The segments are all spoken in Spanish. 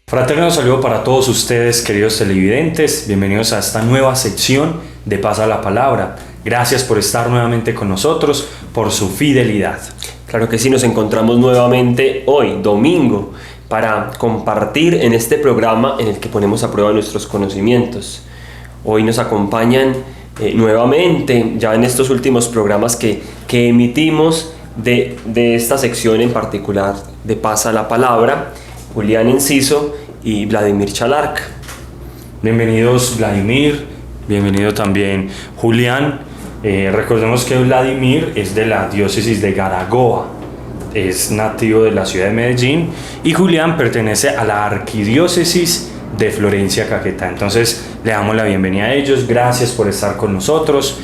Fraterno saludo para todos ustedes, queridos televidentes. Bienvenidos a esta nueva sección de Pasa la Palabra. Gracias por estar nuevamente con nosotros, por su fidelidad. Claro que sí, nos encontramos nuevamente hoy, domingo, para compartir en este programa en el que ponemos a prueba nuestros conocimientos. Hoy nos acompañan nuevamente, ya en estos últimos programas que emitimos de esta sección en particular de Pasa la Palabra, Julián Enciso y Vladimir Chalarca. Bienvenidos Vladimir, bienvenido también Julián. Recordemos que Vladimir es de la diócesis de Garagoa, es nativo de la ciudad de Medellín, y Julián pertenece a la arquidiócesis de Florencia, Caquetá. Entonces le damos la bienvenida a ellos, gracias por estar con nosotros.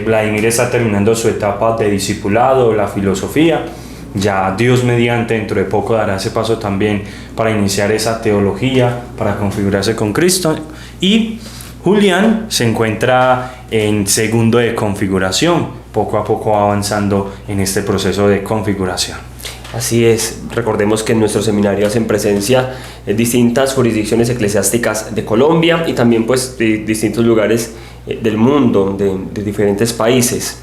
Vladimir está terminando su etapa de discipulado, la filosofía. Ya Dios mediante dentro de poco dará ese paso también para iniciar esa teología, para configurarse con Cristo. Y Julián se encuentra en segundo de configuración, poco a poco va avanzando en este proceso de configuración. Así es, recordemos que en nuestro seminario hacen presencia distintas jurisdicciones eclesiásticas de Colombia y también pues de distintos lugares del mundo, de diferentes países.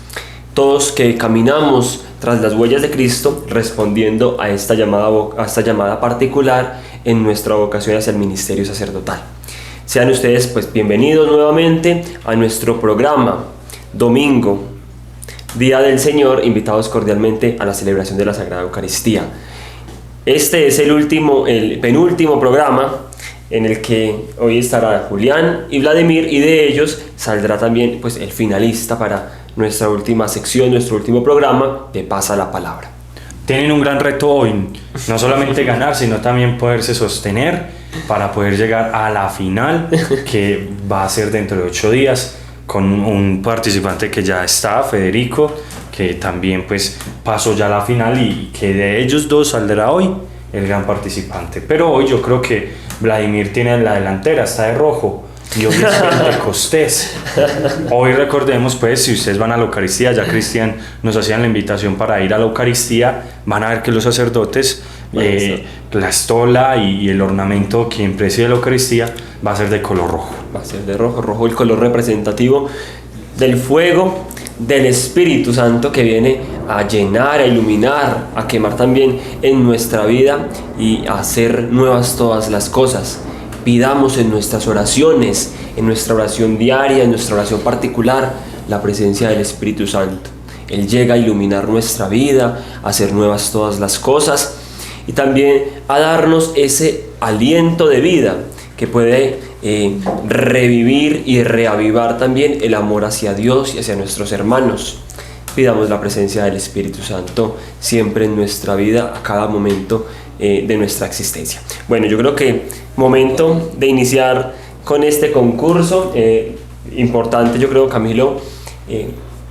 Todos que caminamos tras las huellas de Cristo, respondiendo a esta llamada particular en nuestra vocación hacia el ministerio sacerdotal. Sean ustedes pues bienvenidos nuevamente a nuestro programa Domingo, Día del Señor, invitados cordialmente a la celebración de la Sagrada Eucaristía. Este es el penúltimo programa en el que hoy estará Julián y Vladimir, y de ellos saldrá también pues el finalista para nuestra última sección, nuestro último programa de Pasa la Palabra. Tienen un gran reto hoy, no solamente ganar, sino también poderse sostener para poder llegar a la final, que va a ser dentro de 8 días, con un participante que ya está, Federico, que también pues pasó ya a la final, y que de ellos dos saldrá hoy el gran participante. Pero hoy yo creo que Vladimir tiene la delantera, está de rojo, y hoy es Pentecostés. Hoy recordemos pues, si ustedes van a la Eucaristía, ya Cristian nos hacían la invitación para ir a la Eucaristía, van a ver que los sacerdotes, la estola y el ornamento que preside la Eucaristía va a ser de color rojo. Va a ser de rojo el color representativo del fuego del Espíritu Santo que viene a llenar, a iluminar, a quemar también en nuestra vida y a hacer nuevas todas las cosas. Pidamos en nuestras oraciones, en nuestra oración diaria, en nuestra oración particular, la presencia del Espíritu Santo. Él llega a iluminar nuestra vida, a hacer nuevas todas las cosas y también a darnos ese aliento de vida que puede revivir y reavivar también el amor hacia Dios y hacia nuestros hermanos. Pidamos la presencia del Espíritu Santo siempre en nuestra vida, a cada momento de nuestra existencia. Bueno, yo creo que momento de iniciar con este concurso. Importante, yo creo, Camilo,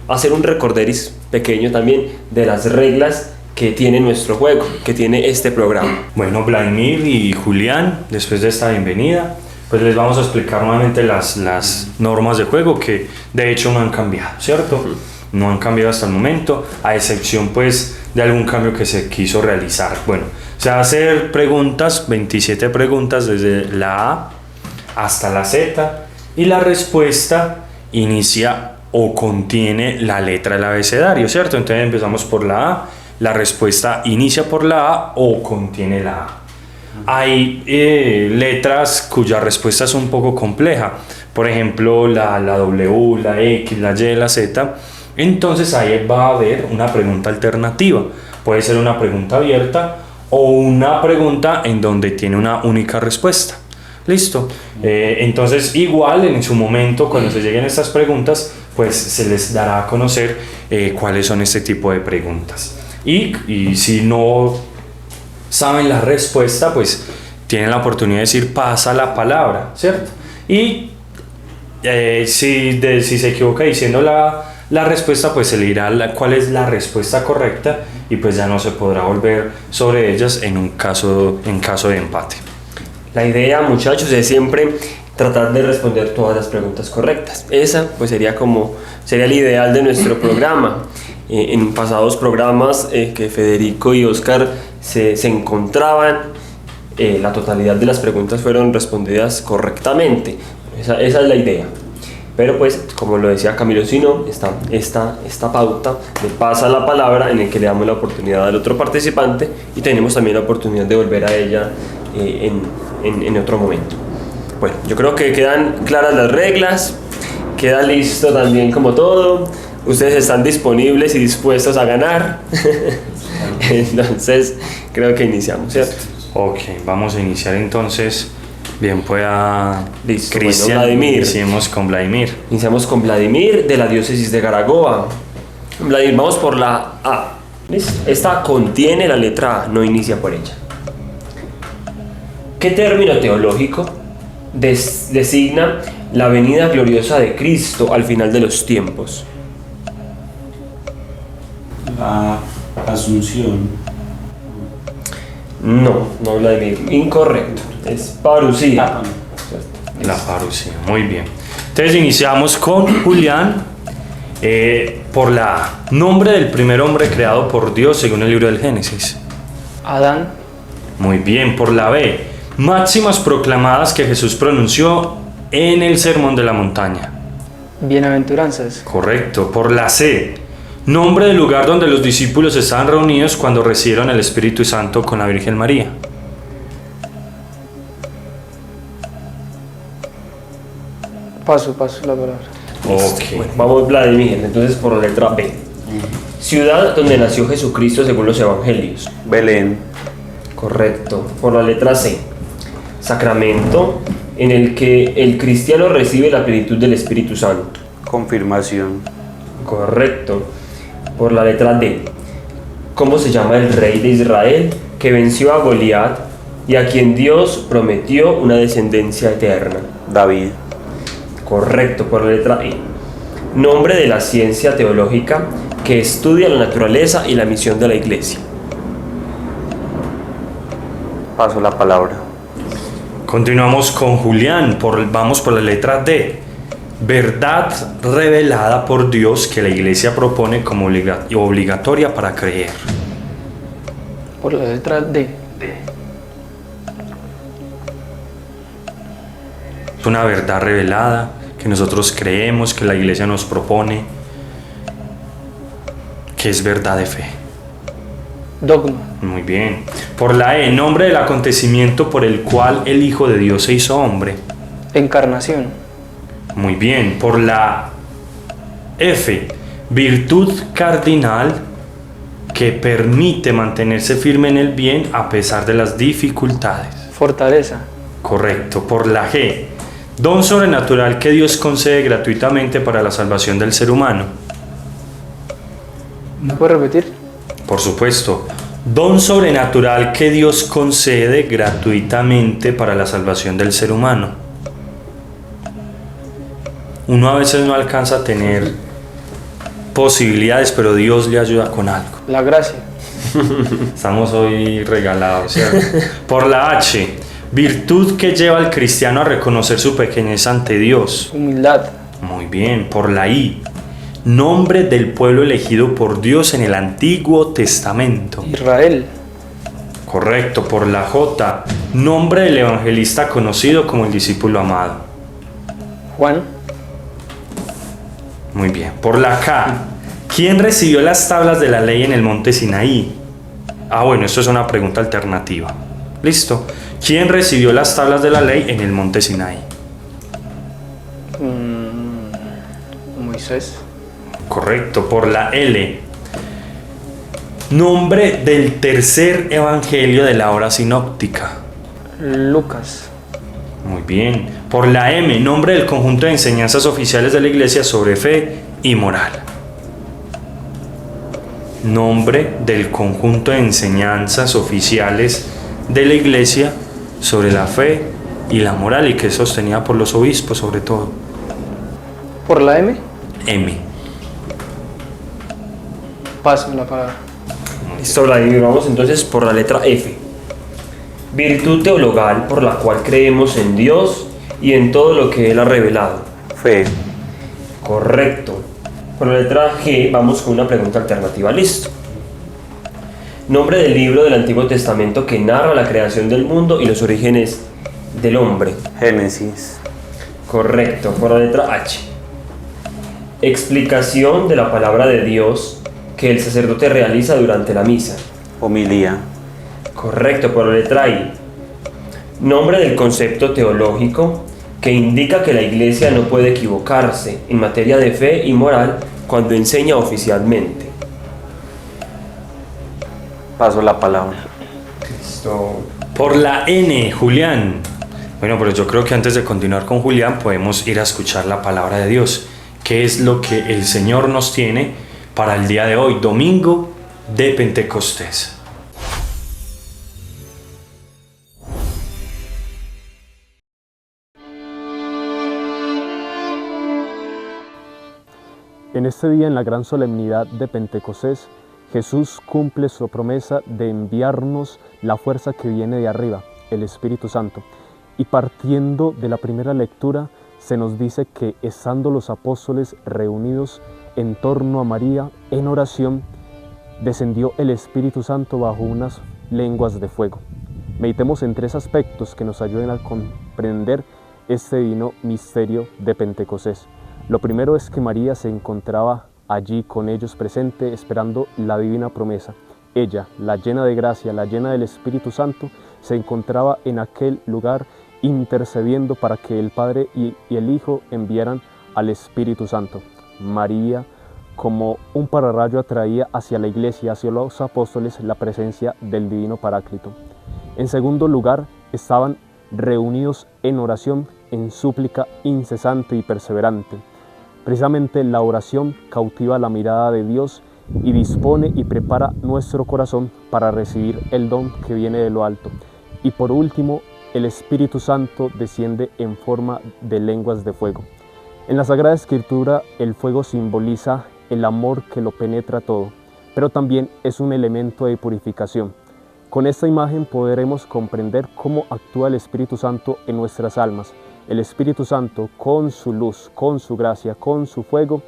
hacer un recorderis pequeño también de las reglas que tiene nuestro juego, que tiene este programa. Bueno, Vladimir y Julián, después de esta bienvenida, pues les vamos a explicar nuevamente las normas de juego, que de hecho no han cambiado, ¿cierto? No han cambiado hasta el momento, a excepción pues de algún cambio que se quiso realizar. Bueno, se va a hacer preguntas, 27 preguntas desde la A hasta la Z, y la respuesta inicia o contiene la letra del abecedario, ¿cierto? Entonces empezamos por la A, la respuesta inicia por la A o contiene la A. Hay letras cuya respuesta es un poco compleja, por ejemplo la W, la X, la Y, la Z. Entonces ahí va a haber una pregunta alternativa, puede ser una pregunta abierta o una pregunta en donde tiene una única respuesta. ¿Listo? Entonces igual en su momento, cuando se lleguen estas preguntas, pues se les dará a conocer cuáles son este tipo de preguntas. Y si no saben la respuesta, pues tienen la oportunidad de decir pasa la palabra, ¿cierto? Y si se equivoca diciendo la respuesta, pues se le dirá cuál es la respuesta correcta, y pues ya no se podrá volver sobre ellas en caso de empate. La idea, muchachos, es siempre tratar de responder todas las preguntas correctas. Esa pues sería el ideal de nuestro programa. En pasados programas que Federico y Oscar se encontraban la totalidad de las preguntas fueron respondidas correctamente. Esa es la idea. Pero pues, como lo decía Camilo, si no, esta pauta le pasa la palabra en el que le damos la oportunidad al otro participante y tenemos también la oportunidad de volver a ella en otro momento. Bueno, yo creo que quedan claras las reglas, queda listo también como todo. Ustedes están disponibles y dispuestos a ganar. Entonces, creo que iniciamos, ¿cierto? Ok, vamos a iniciar entonces. Bien, pueda Listo, Cristian, bueno, Vladimir. iniciemos con Vladimir. Iniciamos con Vladimir de la diócesis de Garagoa. Vladimir, vamos por la A. ¿Listo? Esta contiene la letra A, no inicia por ella. ¿Qué término teológico designa la venida gloriosa de Cristo al final de los tiempos? La Asunción. No, Vladimir, incorrecto. Es parucía. La parucía, muy bien. Entonces iniciamos con Julián por la A. Nombre del primer hombre creado por Dios según el libro del Génesis. Adán. Muy bien, por la B. Máximas proclamadas que Jesús pronunció en el Sermón de la Montaña. Bienaventuranzas. Correcto. Por la C. Nombre del lugar donde los discípulos estaban reunidos cuando recibieron el Espíritu Santo con la Virgen María. Paso la palabra. Ok. Bueno, vamos Vladimir, entonces por la letra B. Ciudad donde nació Jesucristo según los evangelios. Belén. Correcto. Por la letra C. Sacramento en el que el cristiano recibe la plenitud del Espíritu Santo. Confirmación. Correcto. Por la letra D. ¿Cómo se llama el rey de Israel que venció a Goliat y a quien Dios prometió una descendencia eterna? David. Correcto. Por la letra E. Nombre de la ciencia teológica que estudia la naturaleza y la misión de la Iglesia. Paso la palabra. Continuamos con Julián, vamos por la letra D. Verdad revelada por Dios que la Iglesia propone como obligatoria para creer. Por la letra D. Es una verdad revelada que nosotros creemos, que la Iglesia nos propone, que es verdad de fe. Dogma. Muy bien. Por la E, nombre del acontecimiento por el cual el Hijo de Dios se hizo hombre. Encarnación. Muy bien. Por la F, virtud cardinal que permite mantenerse firme en el bien a pesar de las dificultades. Fortaleza. Correcto. Por la G, don sobrenatural que Dios concede gratuitamente para la salvación del ser humano. ¿Me puede repetir? Por supuesto. Don sobrenatural que Dios concede gratuitamente para la salvación del ser humano. Uno a veces no alcanza a tener posibilidades, pero Dios le ayuda con algo. La gracia. Estamos hoy regalados, ¿cierto? Por la H, virtud que lleva al cristiano a reconocer su pequeñez ante Dios. Humildad. Muy bien. Por la I, nombre del pueblo elegido por Dios en el Antiguo Testamento. Israel. Correcto. Por la J, nombre del evangelista conocido como el discípulo amado. Juan. Muy bien. Por la K, ¿quién recibió las tablas de la ley en el monte Sinaí? Bueno, esto es una pregunta alternativa. Listo. ¿Quién recibió las tablas de la ley en el monte Sinaí? Moisés. Correcto. Por la L, nombre del tercer evangelio de la hora sinóptica. Lucas. Muy bien. Por la M, nombre del conjunto de enseñanzas oficiales de la Iglesia sobre fe y moral. Nombre del conjunto de enseñanzas oficiales de la Iglesia sobre la fe y la moral, y que es sostenida por los obispos sobre todo. Por la M. M. Paso la palabra. Listo, Vladimir, vamos entonces por la letra F. Virtud teologal por la cual creemos en Dios y en todo lo que Él ha revelado. Fe. Correcto. Por la letra G vamos con una pregunta alternativa. Listo. Nombre del libro del Antiguo Testamento que narra la creación del mundo y los orígenes del hombre. Génesis. Correcto, por la letra H. Explicación de la palabra de Dios que el sacerdote realiza durante la misa. Homilía. Correcto, por la letra I. Nombre del concepto teológico que indica que la Iglesia no puede equivocarse en materia de fe y moral cuando enseña oficialmente. Paso la palabra. Listo. Por la N, Julián. Bueno, pero yo creo que antes de continuar con Julián podemos ir a escuchar la palabra de Dios. ¿Qué es lo que el Señor nos tiene para el día de hoy, domingo de Pentecostés? En este día, en la gran solemnidad de Pentecostés, Jesús cumple su promesa de enviarnos la fuerza que viene de arriba, el Espíritu Santo. Y partiendo de la primera lectura, se nos dice que estando los apóstoles reunidos en torno a María en oración, descendió el Espíritu Santo bajo unas lenguas de fuego. Meditemos en 3 aspectos que nos ayuden a comprender este divino misterio de Pentecostés. Lo primero es que María se encontraba allí con ellos presente, esperando la divina promesa. Ella, la llena de gracia, la llena del Espíritu Santo, se encontraba en aquel lugar intercediendo para que el Padre y el Hijo enviaran al Espíritu Santo. María, como un pararrayo, atraía hacia la Iglesia, hacia los apóstoles, la presencia del Divino Paráclito. En segundo lugar, estaban reunidos en oración, en súplica incesante y perseverante. Precisamente la oración cautiva la mirada de Dios y dispone y prepara nuestro corazón para recibir el don que viene de lo alto. Y por último, el Espíritu Santo desciende en forma de lenguas de fuego. En la Sagrada Escritura, el fuego simboliza el amor que lo penetra todo, pero también es un elemento de purificación. Con esta imagen podremos comprender cómo actúa el Espíritu Santo en nuestras almas. El Espíritu Santo, con su luz, con su gracia, con su fuego,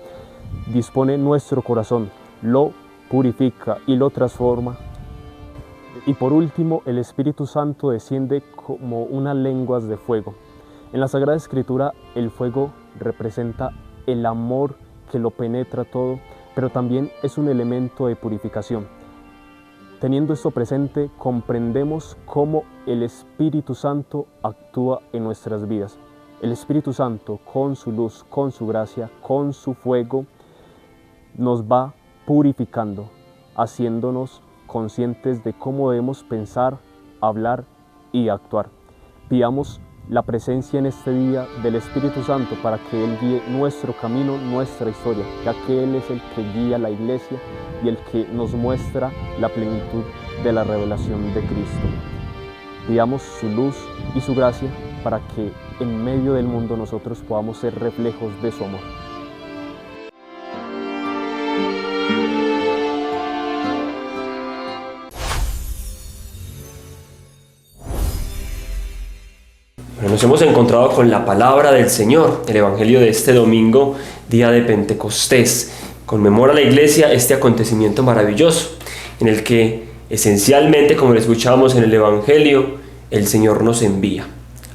dispone nuestro corazón, lo purifica y lo transforma. Y por último, el Espíritu Santo desciende como unas lenguas de fuego. En la Sagrada Escritura, el fuego representa el amor que lo penetra todo, pero también es un elemento de purificación. Teniendo esto presente, comprendemos cómo el Espíritu Santo actúa en nuestras vidas. El Espíritu Santo, con su luz, con su gracia, con su fuego, nos va purificando, haciéndonos conscientes de cómo debemos pensar, hablar y actuar. Pidamos la presencia en este día del Espíritu Santo para que Él guíe nuestro camino, nuestra historia, ya que Él es el que guía la Iglesia y el que nos muestra la plenitud de la revelación de Cristo. Pidamos su luz y su gracia para que en medio del mundo nosotros podamos ser reflejos de su amor. Nos hemos encontrado con la palabra del Señor, el Evangelio de este domingo, día de Pentecostés. Conmemora la Iglesia este acontecimiento maravilloso, en el que esencialmente, como lo escuchamos en el Evangelio, el Señor nos envía.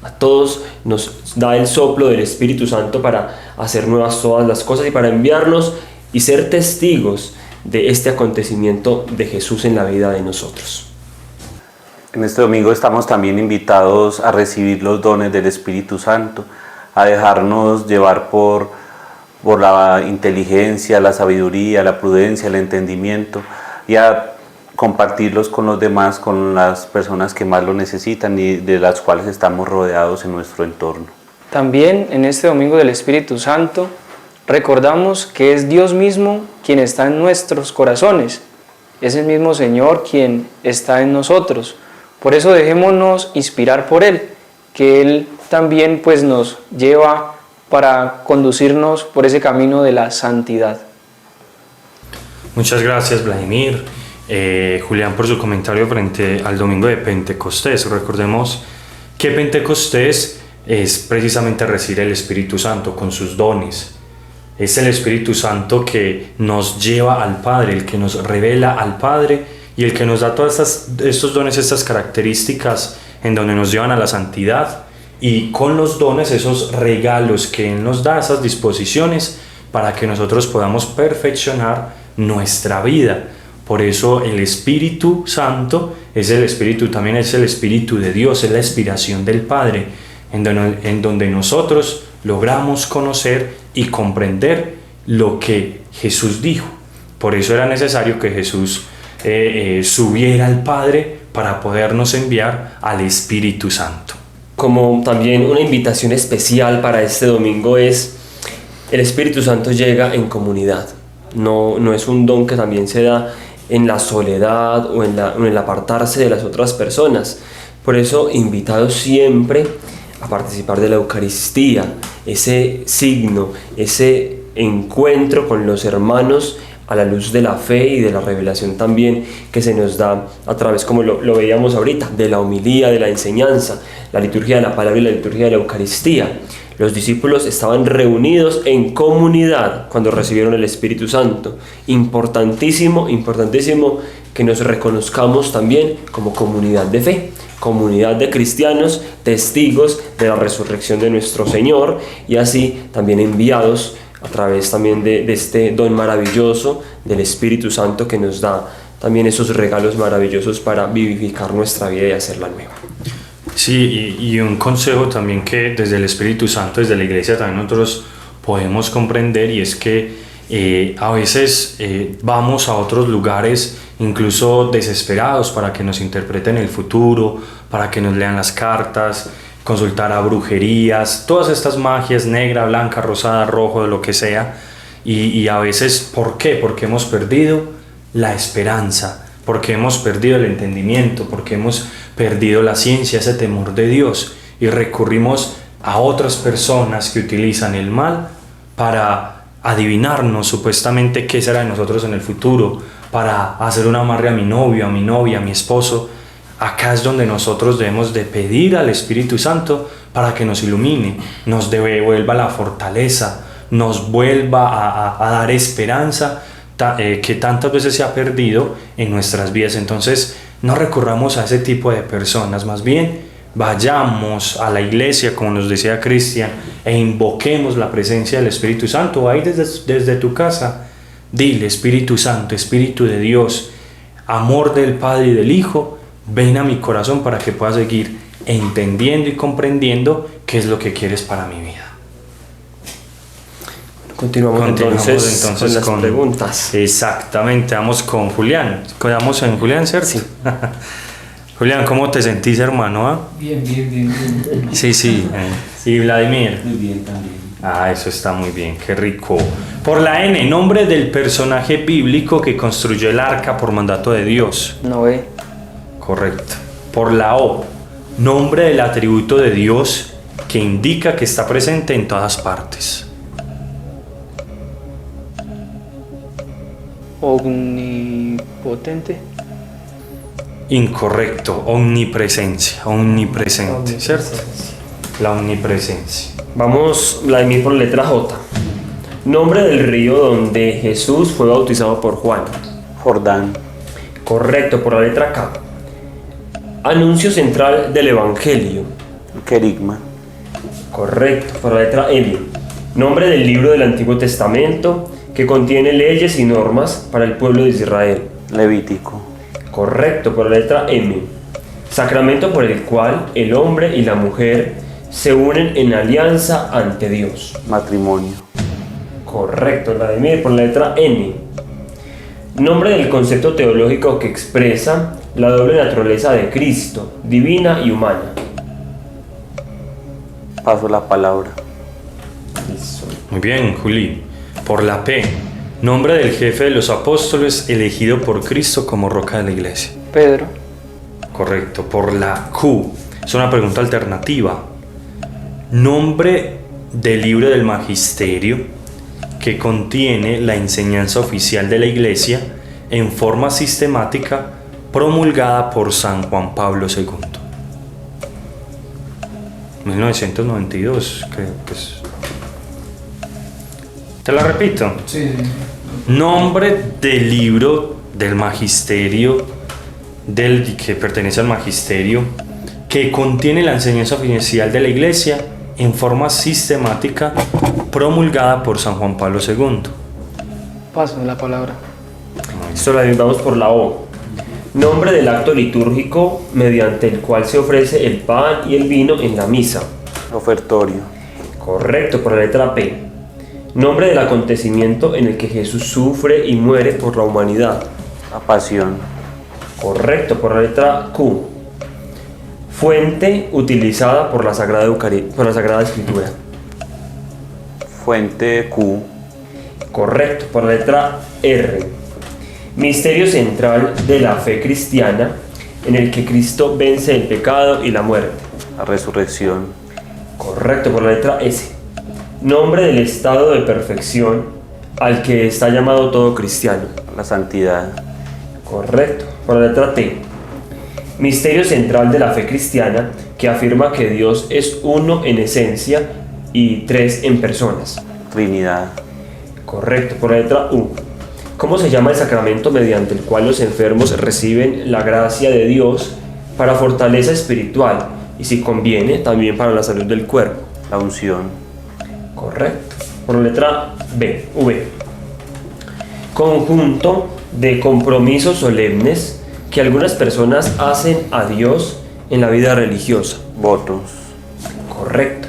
A todos nos da el soplo del Espíritu Santo para hacer nuevas todas las cosas y para enviarnos y ser testigos de este acontecimiento de Jesús en la vida de nosotros. En este domingo estamos también invitados a recibir los dones del Espíritu Santo, a dejarnos llevar por la inteligencia, la sabiduría, la prudencia, el entendimiento y a compartirlos con los demás, con las personas que más lo necesitan y de las cuales estamos rodeados en nuestro entorno. También en este Domingo del Espíritu Santo recordamos que es Dios mismo quien está en nuestros corazones. Es el mismo Señor quien está en nosotros. Por eso dejémonos inspirar por Él, que Él también pues nos lleva para conducirnos por ese camino de la santidad. Muchas gracias, Vladimir. Julián, por su comentario frente al domingo de Pentecostés. Recordemos que Pentecostés es precisamente recibir el Espíritu Santo con sus dones. Es el Espíritu Santo que nos lleva al Padre, el que nos revela al Padre y el que nos da todos estos dones, estas características en donde nos llevan a la santidad, y con los dones, esos regalos que Él nos da, esas disposiciones para que nosotros podamos perfeccionar nuestra vida. Por eso el Espíritu Santo es el Espíritu, también es el Espíritu de Dios, es la inspiración del Padre, en donde nosotros logramos conocer y comprender lo que Jesús dijo. Por eso era necesario que Jesús subiera al Padre para podernos enviar al Espíritu Santo. Como también una invitación especial para este domingo es: el Espíritu Santo llega en comunidad. No es un don que también se da en la soledad o en el apartarse de las otras personas. Por eso, invitados siempre a participar de la Eucaristía, ese signo, ese encuentro con los hermanos a la luz de la fe y de la revelación también que se nos da a través, como lo veíamos ahorita, de la homilía, de la enseñanza, la liturgia de la palabra y la liturgia de la Eucaristía. Los discípulos estaban reunidos en comunidad cuando recibieron el Espíritu Santo. Importantísimo que nos reconozcamos también como comunidad de fe, comunidad de cristianos, testigos de la resurrección de nuestro Señor, y así también enviados a través también de este don maravilloso del Espíritu Santo, que nos da también esos regalos maravillosos para vivificar nuestra vida y hacerla nueva. Sí, y un consejo también que desde el Espíritu Santo, desde la Iglesia también nosotros podemos comprender, y es que a veces vamos a otros lugares incluso desesperados para que nos interpreten el futuro, para que nos lean las cartas, consultar a brujerías, todas estas magias, negra, blanca, rosada, rojo, de lo que sea, y a veces, ¿por qué? Porque hemos perdido la esperanza, porque hemos perdido el entendimiento, porque hemos perdido la ciencia, ese temor de Dios, y recurrimos a otras personas que utilizan el mal para adivinarnos supuestamente qué será de nosotros en el futuro, para hacer un amarre a mi novio, a mi novia, a mi esposo. Acá es donde nosotros debemos de pedir al Espíritu Santo para que nos ilumine, nos devuelva la fortaleza, nos vuelva a dar esperanza que tantas veces se ha perdido en nuestras vidas. Entonces no recurramos a ese tipo de personas, más bien vayamos a la iglesia, como nos decía Cristian, e invoquemos la presencia del Espíritu Santo. Ahí desde tu casa, dile: Espíritu Santo, Espíritu de Dios, amor del Padre y del Hijo, ven a mi corazón para que pueda seguir entendiendo y comprendiendo qué es lo que quieres para mi vida. Continuamos entonces con las preguntas. Exactamente, vamos con Julián. Quedamos en Julián, ¿cierto? Sí. Julián, ¿cómo te sentís, hermano? Bien. Sí. Sí, Vladimir. Muy bien también. Eso está muy bien, qué rico. Por la N, nombre del personaje bíblico que construyó el arca por mandato de Dios. Noé. Correcto. Por la O, nombre del atributo de Dios que indica que está presente en todas partes. Omnipotente. Incorrecto, omnipresencia, omnipresente, ¿cierto? La omnipresencia. Vamos, Vladimir, por letra J. Nombre del río donde Jesús fue bautizado por Juan. Jordán. Correcto, por la letra K. Anuncio central del Evangelio. Querigma. Correcto, por la letra M. Nombre del libro del Antiguo Testamento que contiene leyes y normas para el pueblo de Israel. Levítico. Correcto, por la letra M. Sacramento por el cual el hombre y la mujer se unen en alianza ante Dios. Matrimonio. Correcto, Vladimir, por la letra N. Nombre del concepto teológico que expresa la doble naturaleza de Cristo, divina y humana. Paso la palabra. Muy bien, Juli. Por la P, nombre del jefe de los apóstoles elegido por Cristo como roca de la iglesia. Pedro. Correcto. Por la Q, es una pregunta alternativa. Nombre del libro del magisterio que contiene la enseñanza oficial de la iglesia en forma sistemática promulgada por San Juan Pablo II. 1992, creo que es. Te la repito. Sí. Nombre del libro del magisterio que pertenece al magisterio, que contiene la enseñanza oficial de la Iglesia en forma sistemática, promulgada por San Juan Pablo II. Paso la palabra. Esto la vamos por la O. Nombre del acto litúrgico mediante el cual se ofrece el pan y el vino en la misa. Ofertorio. Correcto, por la letra P. Nombre del acontecimiento en el que Jesús sufre y muere por la humanidad. La pasión. Correcto, por la letra Q. Fuente utilizada por la Sagrada Escritura. Fuente Q. Correcto, por la letra R. Misterio central de la fe cristiana en el que Cristo vence el pecado y la muerte. La resurrección. Correcto, por la letra S. Nombre del estado de perfección al que está llamado todo cristiano. La santidad. Correcto, por la letra T. Misterio central de la fe cristiana que afirma que Dios es uno en esencia y tres en personas. Trinidad. Correcto, por la letra U. ¿Cómo se llama el sacramento mediante el cual los enfermos reciben la gracia de Dios para fortaleza espiritual y, si conviene, también para la salud del cuerpo? La unción. Correcto. Por la letra B, V. Conjunto de compromisos solemnes que algunas personas hacen a Dios en la vida religiosa. Votos. Correcto.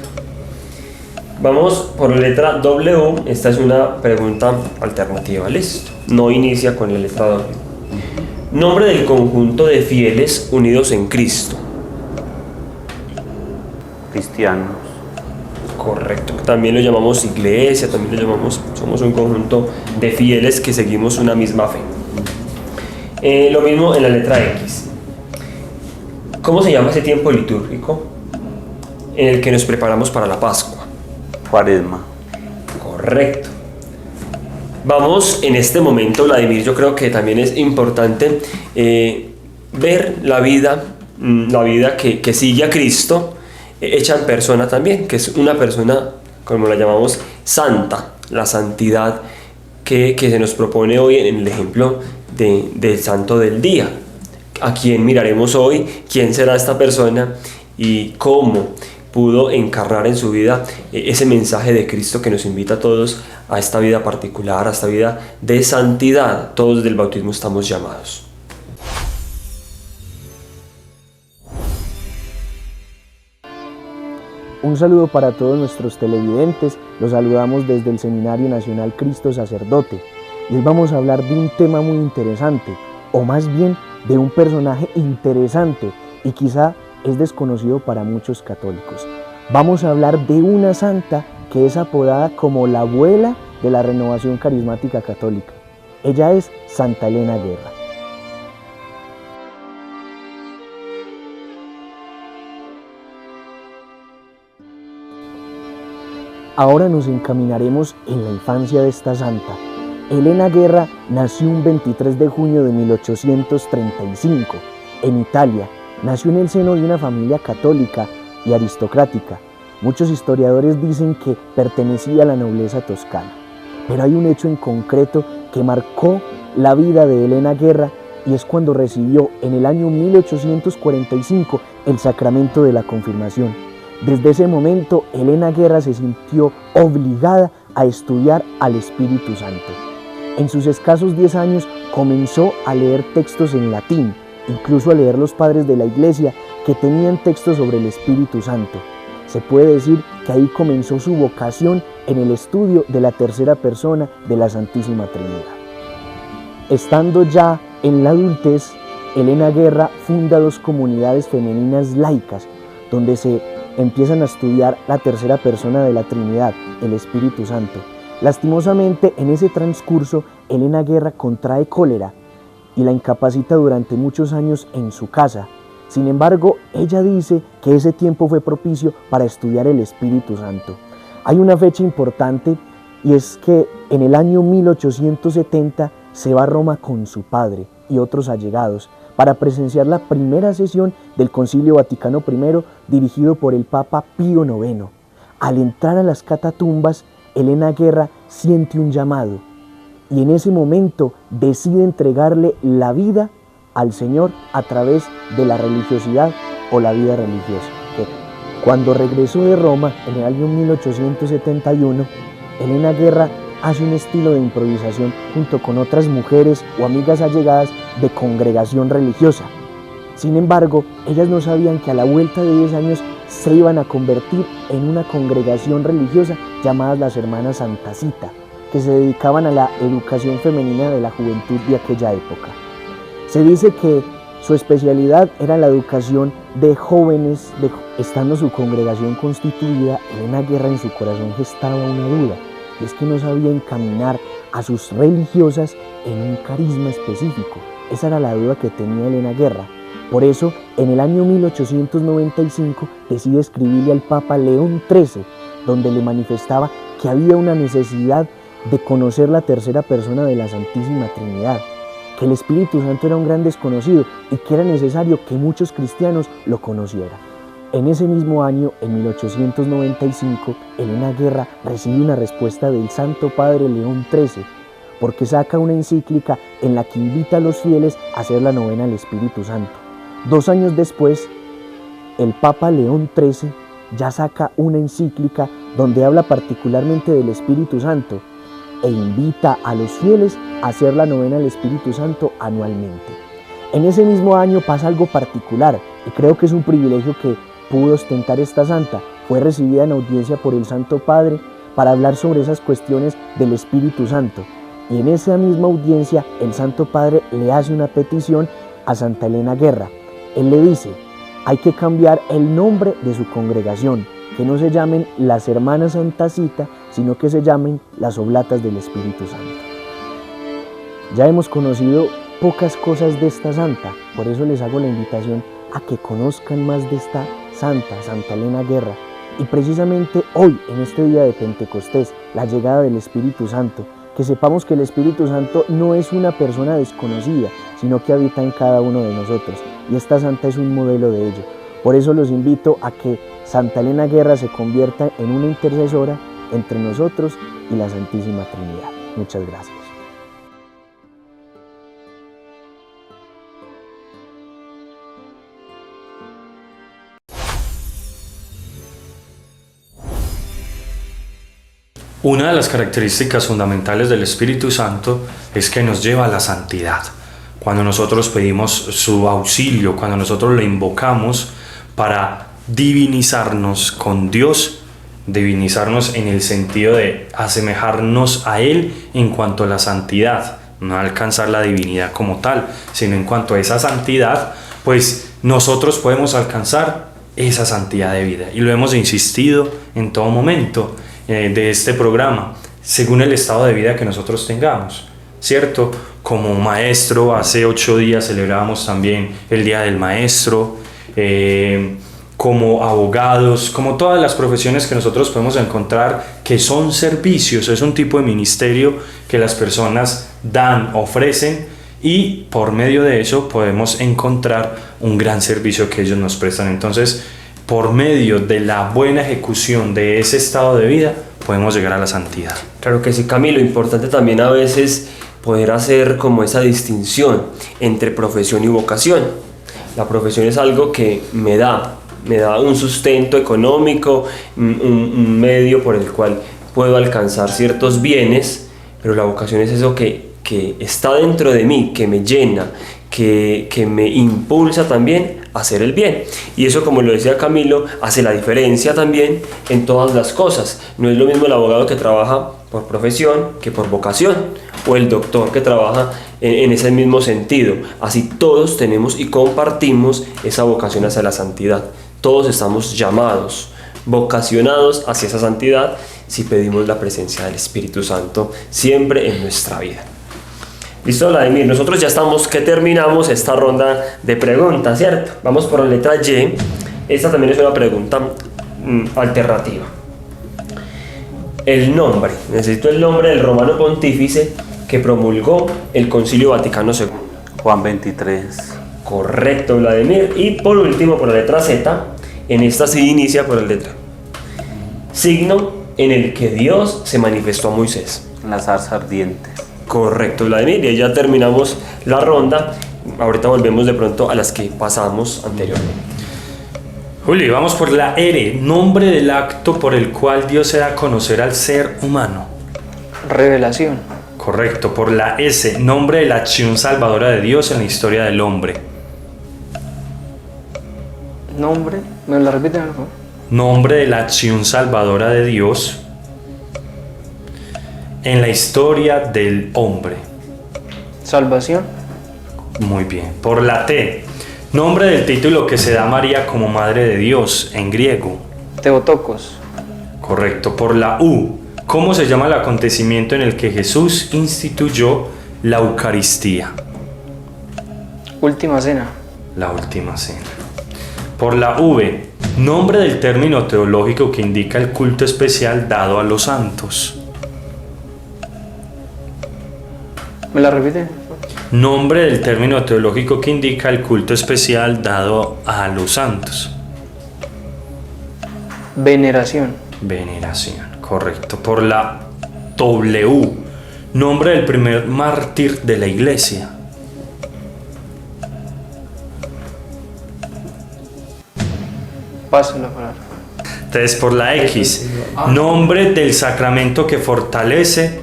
Vamos por la letra W. Esta es una pregunta alternativa, listo. No inicia con la letra W. Nombre del conjunto de fieles unidos en Cristo. Cristianos. Correcto. También lo llamamos iglesia, también lo llamamos, somos un conjunto de fieles que seguimos una misma fe. Lo mismo en la letra X. ¿Cómo se llama ese tiempo litúrgico en el que nos preparamos para la Pascua? Cuaresma. Correcto. Vamos en este momento, Vladimir, yo creo que también es importante ver la vida que sigue a Cristo hecha en persona también, que es una persona, como la llamamos, santa, la santidad que se nos propone hoy en el ejemplo del santo del día. A quién miraremos hoy, quién será esta persona y cómo pudo encarnar en su vida ese mensaje de Cristo que nos invita a todos a esta vida particular, a esta vida de santidad. Todos desde el bautismo estamos llamados. Un saludo para todos nuestros televidentes, los saludamos desde el Seminario Nacional Cristo Sacerdote. Y hoy vamos a hablar de un tema muy interesante, o más bien de un personaje interesante y quizá es desconocido para muchos católicos. Vamos a hablar de una santa que es apodada como la abuela de la renovación carismática católica. Ella es Santa Elena Guerra. Ahora nos encaminaremos en la infancia de esta santa. Elena Guerra nació un 23 de junio de 1835 en Italia. Nació en el seno de una familia católica y aristocrática. Muchos historiadores dicen que pertenecía a la nobleza toscana. Pero hay un hecho en concreto que marcó la vida de Elena Guerra y es cuando recibió en el año 1845 el sacramento de la confirmación. Desde ese momento, Elena Guerra se sintió obligada a estudiar al Espíritu Santo. En sus escasos 10 años comenzó a leer textos en latín, incluso a leer los padres de la Iglesia que tenían textos sobre el Espíritu Santo. Se puede decir que ahí comenzó su vocación en el estudio de la tercera persona de la Santísima Trinidad. Estando ya en la adultez, Elena Guerra funda 2 comunidades femeninas laicas, donde se empiezan a estudiar la tercera persona de la Trinidad, el Espíritu Santo. Lastimosamente, en ese transcurso, Elena Guerra contrae cólera y la incapacita durante muchos años en su casa. Sin embargo, ella dice que ese tiempo fue propicio para estudiar el Espíritu Santo. Hay una fecha importante y es que en el año 1870 se va a Roma con su padre y otros allegados para presenciar la primera sesión del Concilio Vaticano I dirigido por el Papa Pío IX. Al entrar a las catatumbas, Elena Guerra siente un llamado y en ese momento decide entregarle la vida al Señor a través de la religiosidad o la vida religiosa. Cuando regresó de Roma en el año 1871, Elena Guerra hace un estilo de improvisación junto con otras mujeres o amigas allegadas de congregación religiosa. Sin embargo, ellas no sabían que a la vuelta de 10 años se iban a convertir en una congregación religiosa llamadas las Hermanas Santa Cita, que se dedicaban a la educación femenina de la juventud de aquella época. Se dice que su especialidad era la educación de jóvenes. Estando su congregación constituida, Elena Guerra en su corazón gestaba una duda, y es que no sabía encaminar a sus religiosas en un carisma específico. Esa era la duda que tenía Elena Guerra. Por eso, en el año 1895 decide escribirle al Papa León XIII, donde le manifestaba que había una necesidad de conocer la tercera persona de la Santísima Trinidad, que el Espíritu Santo era un gran desconocido y que era necesario que muchos cristianos lo conocieran. En ese mismo año, en 1895, Elena Guerra recibe una respuesta del Santo Padre León XIII, porque saca una encíclica en la que invita a los fieles a hacer la novena al Espíritu Santo. 2 años después, el Papa León XIII ya saca una encíclica donde habla particularmente del Espíritu Santo e invita a los fieles a hacer la novena al Espíritu Santo anualmente. En ese mismo año pasa algo particular y creo que es un privilegio que pudo ostentar esta santa. Fue recibida en audiencia por el Santo Padre para hablar sobre esas cuestiones del Espíritu Santo. Y en esa misma audiencia el Santo Padre le hace una petición a Santa Elena Guerra. Él le dice: hay que cambiar el nombre de su congregación, que no se llamen las Hermanas Santa Cita, sino que se llamen las Oblatas del Espíritu Santo. Ya hemos conocido pocas cosas de esta santa, por eso les hago la invitación a que conozcan más de esta santa, Santa Elena Guerra. Y precisamente hoy, en este día de Pentecostés, la llegada del Espíritu Santo, que sepamos que el Espíritu Santo no es una persona desconocida, sino que habita en cada uno de nosotros. Y esta santa es un modelo de ello. Por eso los invito a que Santa Elena Guerra se convierta en una intercesora entre nosotros y la Santísima Trinidad. Muchas gracias. Una de las características fundamentales del Espíritu Santo es que nos lleva a la santidad. Cuando nosotros pedimos su auxilio, cuando nosotros le invocamos para divinizarnos con Dios, divinizarnos en el sentido de asemejarnos a Él en cuanto a la santidad, no alcanzar la divinidad como tal, sino en cuanto a esa santidad, pues nosotros podemos alcanzar esa santidad de vida. Y lo hemos insistido en todo momento de este programa, según el estado de vida que nosotros tengamos, ¿cierto? Como maestro, hace 8 días celebrábamos también el Día del Maestro, como abogados, como todas las profesiones que nosotros podemos encontrar que son servicios, es un tipo de ministerio que las personas dan, ofrecen, y por medio de eso podemos encontrar un gran servicio que ellos nos prestan. Entonces, por medio de la buena ejecución de ese estado de vida, podemos llegar a la santidad. Claro que sí, Camilo. Importante también a veces poder hacer como esa distinción entre profesión y vocación. La profesión es algo que me da un sustento económico, un medio por el cual puedo alcanzar ciertos bienes, pero la vocación es eso que está dentro de mí, que me llena, que me impulsa también a hacer el bien. Y eso, como lo decía Camilo, hace la diferencia también en todas las cosas. No es lo mismo el abogado que trabaja por profesión que por vocación, o el doctor que trabaja en ese mismo sentido. Así todos tenemos y compartimos esa vocación hacia la santidad. Todos estamos llamados, vocacionados hacia esa santidad si pedimos la presencia del Espíritu Santo siempre en nuestra vida. Listo, Vladimir, nosotros ya estamos que terminamos esta ronda de preguntas, ¿cierto? Vamos por la letra Y. Esta también es una pregunta alternativa. El nombre, necesito el nombre del romano pontífice que promulgó el Concilio Vaticano II. Juan 23. Correcto, Vladimir. Y por último, por la letra Z, en esta sí inicia por la letra. Signo en el que Dios se manifestó a Moisés. La zarza ardiente. Correcto, Vladimir. Y ya terminamos la ronda. ahorita volvemos de pronto a las que pasamos anteriormente. Juli, vamos por la R, nombre del acto por el cual Dios se da a conocer al ser humano. Revelación. Correcto. Por la S, nombre de la acción salvadora de Dios en la historia del hombre. Nombre, ¿me la repiten, por favor? Nombre de la acción salvadora de Dios en la historia del hombre. Salvación. Muy bien. Por la T, nombre del título que se da a María como Madre de Dios en griego. Teotocos. Correcto. Por la U, ¿cómo se llama el acontecimiento en el que Jesús instituyó la Eucaristía? Última cena. La última cena. Por la V, nombre del término teológico que indica el culto especial dado a los santos. ¿Me la repiten? Nombre del término teológico que indica el culto especial dado a los santos. Veneración. Veneración, correcto. Por la W, nombre del primer mártir de la iglesia. Paso la palabra. Entonces, por la X, nombre del sacramento que fortalece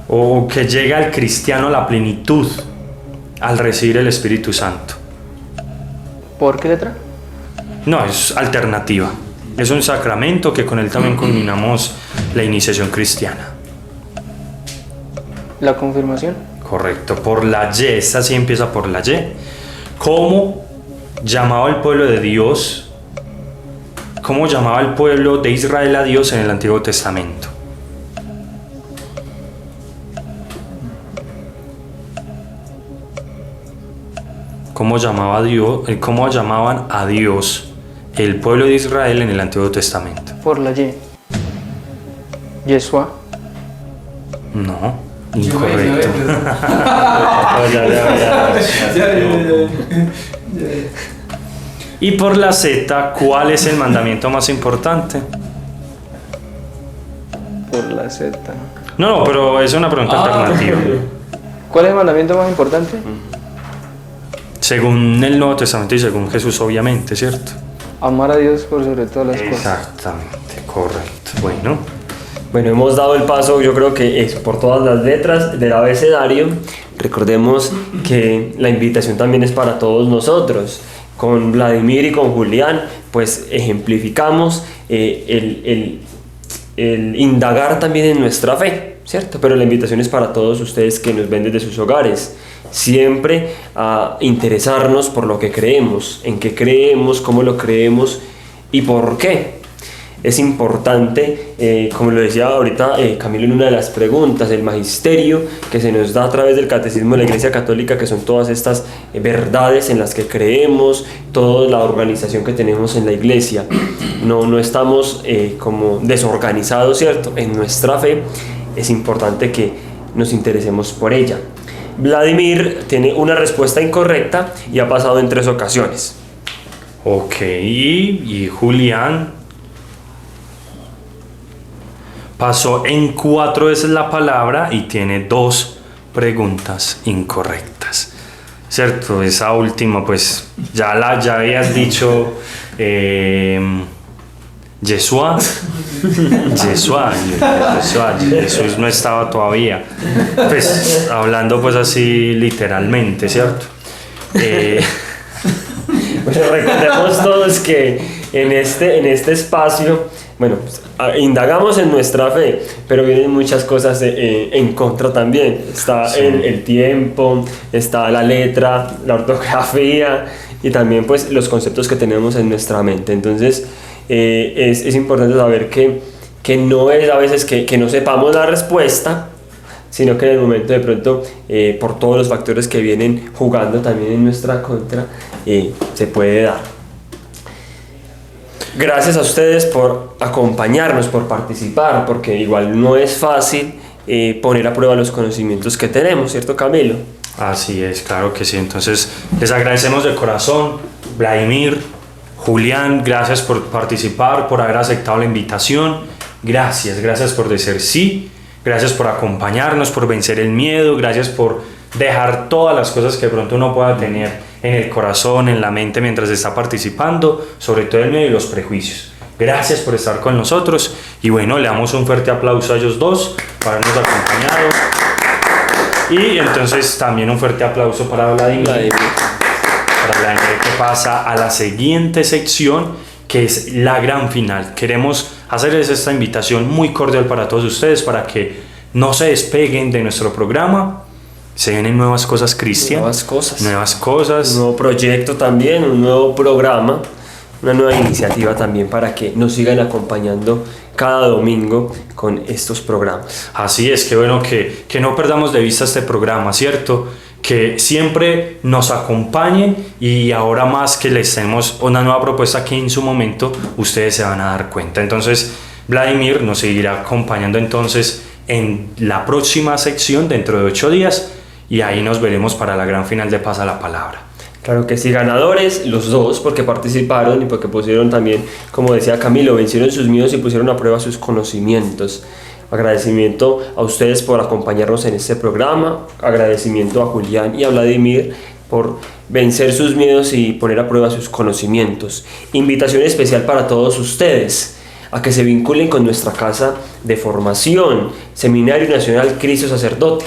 o que llega al cristiano a la plenitud al recibir el Espíritu Santo. ¿Por qué letra? No, es alternativa. Es un sacramento que con él también culminamos la iniciación cristiana. La confirmación. Correcto. Por la Y, esta sí empieza por la Y. ¿Cómo llamaba el pueblo de Dios? ¿Cómo llamaba el pueblo de Israel a Dios en el Antiguo Testamento? ¿Cómo llamaban a Dios el pueblo de Israel en el Antiguo Testamento? Por la Y. Yeshua. No, incorrecto. Y por la Z, ¿cuál es el mandamiento más importante? Por la Z. No, pero es una pregunta alternativa. ¿Cuál es el mandamiento más importante? Según el Nuevo Testamento y según Jesús, obviamente, ¿cierto? Amar a Dios por sobre todas las cosas. Exactamente, correcto. Bueno, Hemos dado el paso, yo creo que eso, por todas las letras del abecedario. Recordemos que la invitación también es para todos nosotros. Con Vladimir y con Julián, pues ejemplificamos el indagar también en nuestra fe, ¿cierto? Pero la invitación es para todos ustedes que nos ven desde sus hogares. Siempre a interesarnos por lo que creemos, en qué creemos, cómo lo creemos y por qué. Es importante, como lo decía ahorita Camilo en una de las preguntas, el magisterio que se nos da a través del catecismo de la Iglesia Católica, que son todas estas verdades en las que creemos, toda la organización que tenemos en la Iglesia. No estamos como desorganizados, ¿cierto? En nuestra fe es importante que nos interesemos por ella. Vladimir tiene una respuesta incorrecta y ha pasado en 3 ocasiones. ok. Y Julián pasó en 4 veces la palabra y tiene 2 preguntas incorrectas. ¿Cierto? Esa última, pues, ya habías dicho Yeshua. Jesús no estaba todavía. Pues, hablando pues así literalmente, ¿cierto? Bueno, recordemos todos que en este espacio, bueno, pues, indagamos en nuestra fe, pero vienen muchas cosas en contra también. Está Sí. el tiempo, está la letra, la ortografía y también pues los conceptos que tenemos en nuestra mente. Entonces es importante saber que no es a veces que no sepamos la respuesta, sino que en el momento de pronto, por todos los factores que vienen jugando también en nuestra contra, se puede dar. Gracias a ustedes por acompañarnos, por participar, porque igual no es fácil poner a prueba los conocimientos que tenemos, ¿cierto, Camilo? Así es, claro que sí. Entonces, les agradecemos de corazón, Vladimir, Julián, gracias por participar, por haber aceptado la invitación. Gracias por decir sí, gracias por acompañarnos, por vencer el miedo, gracias por dejar todas las cosas que de pronto uno pueda tener en el corazón, en la mente mientras está participando, sobre todo el miedo y los prejuicios. Gracias por estar con nosotros y bueno, le damos un fuerte aplauso a ellos dos por habernos acompañado. Y entonces también un fuerte aplauso para Vladimir. Para Vladimir, que pasa a la siguiente sección, que es la gran final. Queremos hacerles esta invitación muy cordial para todos ustedes para que no se despeguen de nuestro programa. Se vienen nuevas cosas, Cristian. Nuevas cosas. Un Un nuevo proyecto también, un nuevo programa, una nueva iniciativa también para que nos sigan acompañando cada domingo con estos programas. Así es, que bueno que no perdamos de vista este programa, ¿cierto? Que siempre nos acompañen y ahora más que les tenemos una nueva propuesta que en su momento ustedes se van a dar cuenta. Entonces, Vladimir nos seguirá acompañando entonces en la próxima sección dentro de 8 días y ahí nos veremos para la gran final de Pasa la Palabra. Claro que sí, ganadores los dos porque participaron y porque pusieron también, como decía Camilo, vencieron sus miedos y pusieron a prueba sus conocimientos. Agradecimiento a ustedes por acompañarnos en este programa, agradecimiento a Julián y a Vladimir por vencer sus miedos y poner a prueba sus conocimientos. Invitación especial para todos ustedes a que se vinculen con nuestra casa de formación, Seminario Nacional Cristo Sacerdote,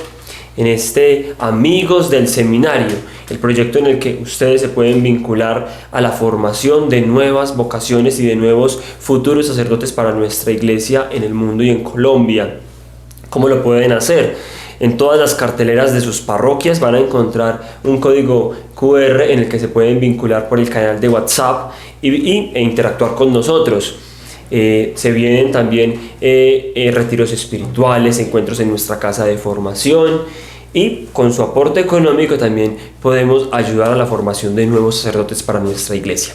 en este Amigos del Seminario, el proyecto en el que ustedes se pueden vincular a la formación de nuevas vocaciones y de nuevos futuros sacerdotes para nuestra iglesia en el mundo y en Colombia. ¿Cómo lo pueden hacer? En todas las carteleras de sus parroquias van a encontrar un código QR en el que se pueden vincular por el canal de WhatsApp e interactuar con nosotros. Se vienen también retiros espirituales, encuentros en nuestra casa de formación y con su aporte económico también podemos ayudar a la formación de nuevos sacerdotes para nuestra iglesia.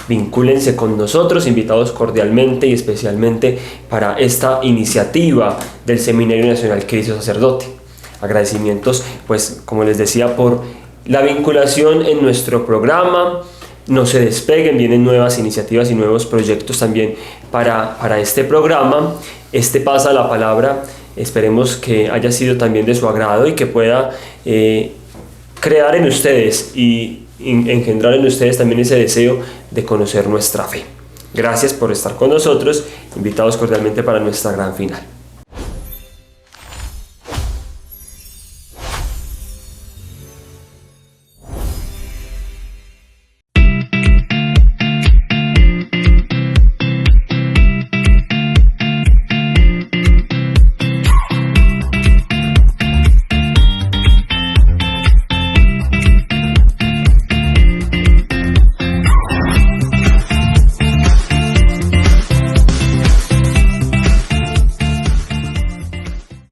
Vincúlense con nosotros, invitados cordialmente y especialmente para esta iniciativa del Seminario Nacional Cristo Sacerdote. Agradecimientos, pues como les decía, por la vinculación en nuestro programa. No se despeguen, vienen nuevas iniciativas y nuevos proyectos también para este programa. Este Pasa la Palabra, esperemos que haya sido también de su agrado y que pueda crear en ustedes y engendrar en ustedes también ese deseo de conocer nuestra fe. Gracias por estar con nosotros, invitados cordialmente para nuestra gran final.